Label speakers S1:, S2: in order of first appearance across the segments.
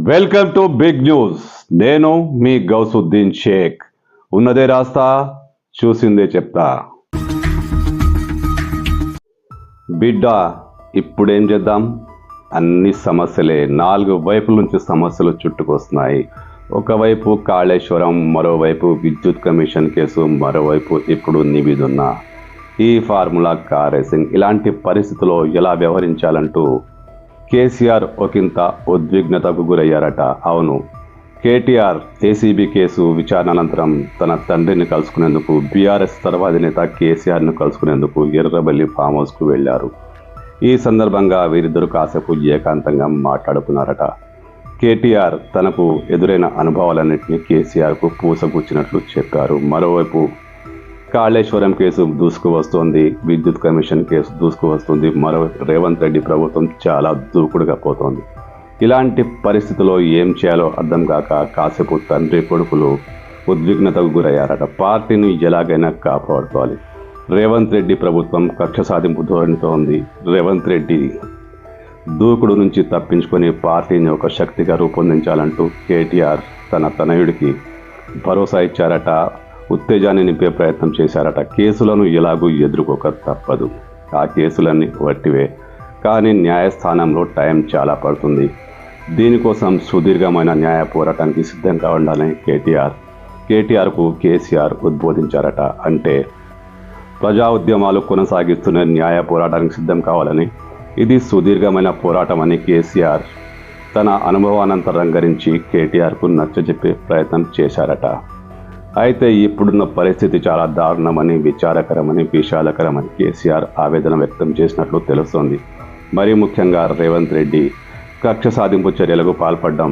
S1: Welcome to big news. నేను మీ గౌసుద్దీన్ షేక్. ఉన్నదే రాస్తా, చూసిందే చెప్తా. బిడ్డ, ఇప్పుడేం చేద్దాం? అన్ని సమస్యలే, 4 వైపుల నుంచి సమస్యలు చుట్టుకొస్తున్నాయి. ఒకవైపు కాళేశ్వరం, మరోవైపు విద్యుత్ కమిషన్ కేసు, మరోవైపు ఇప్పుడు నివేదిన, ఈ ఫార్ములా కార్ రేసింగ్. ఇలాంటి పరిస్థితుల్లో ఎలా వ్యవహరించాలంటూ కేసీఆర్ ఒకంత ఉద్విగ్నతకు గురయ్యారట. అవును, కేటీఆర్ ఏసీబీ కేసు విచారణ అనంతరం తన తండ్రిని కలుసుకునేందుకు, బీఆర్ఎస్ అధినేత కేసీఆర్ను కలుసుకునేందుకు ఎర్రబెల్లి ఫామ్ హౌస్కు వెళ్లారు. ఈ సందర్భంగా వీరిద్దరూ కాసేపు ఏకాంతంగా మాట్లాడుకున్నారట. కేటీఆర్ తనకు ఎదురైన అనుభవాలన్నింటినీ కేసీఆర్కు పూసగుచ్చినట్లు చెప్పారు. మరోవైపు కాళేశ్వరం కేసు దూసుకు వస్తోంది, విద్యుత్ కమిషన్ కేసు దూసుకు వస్తుంది. మరోవైపు రేవంత్ రెడ్డి ప్రభుత్వం చాలా దూకుడుగా పోతోంది. ఇలాంటి పరిస్థితుల్లో ఏం చేయాలో అర్థం కాక కాసేపు తండ్రి కొడుకులు ఉద్విగ్నతకు గురయ్యారట. పార్టీని ఎలాగైనా కాపాడుకోవాలి. రేవంత్ రెడ్డి ప్రభుత్వం కక్ష సాధింపు ధోరణితో ఉంది. రేవంత్ రెడ్డి దూకుడు నుంచి తప్పించుకొని పార్టీని ఒక శక్తిగా రూపొందించాలంటూ కేటీఆర్ తన తనయుడికి భరోసా ఇచ్చారట. ఉత్తేజాన్ని నింపే ప్రయత్నం చేశారట. కేసులను ఎలాగూ ఎదుర్కోక తప్పదు. ఆ కేసులన్నీ వట్టివే, కానీ న్యాయస్థానంలో టైం చాలా పడుతుంది. దీనికోసం సుదీర్ఘమైన న్యాయ పోరాటానికి సిద్ధంగా ఉండాలని కేటీఆర్కు కేసీఆర్ ఉద్బోధించారట. అంటే ప్రజా ఉద్యమాలు కొనసాగిస్తున్న న్యాయ పోరాటానికి సిద్ధం కావాలని, ఇది సుదీర్ఘమైన పోరాటం అని కేసీఆర్ తన అనుభవానంతా రంగరించి కేటీఆర్కు నచ్చజెప్పే ప్రయత్నం చేశారట. అయితే ఇప్పుడున్న పరిస్థితి చాలా దారుణమని, విచారకరమని, విషాదకరమని కేసీఆర్ ఆవేదన వ్యక్తం చేసినట్లు తెలుస్తోంది. మరీ ముఖ్యంగా రేవంత్ రెడ్డి కక్ష సాధింపు చర్యలకు పాల్పడడం,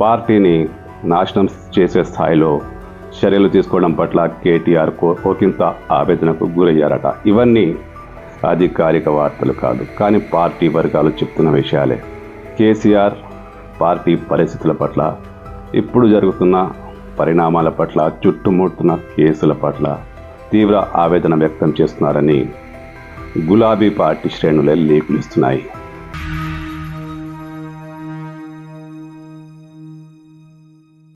S1: పార్టీని నాశనం చేసే స్థాయిలో చర్యలు తీసుకోవడం పట్ల కేటీఆర్ ఒకంత ఆవేదనకు గురయ్యారట. ఇవన్నీ అధికారిక వార్తలు కాదు, కానీ పార్టీ వర్గాలు చెప్తున్న విషయాలే. కేసీఆర్ పార్టీ పరిస్థితుల పట్ల, ఇప్పుడు జరుగుతున్న పరిణామాల పట్ల, చుట్టుముడుతున్న కేసుల పట్ల తీవ్ర ఆవేదన వ్యక్తం చేస్తున్నారని గులాబీ పార్టీ శ్రేణులే లీకులిస్తున్నాయి.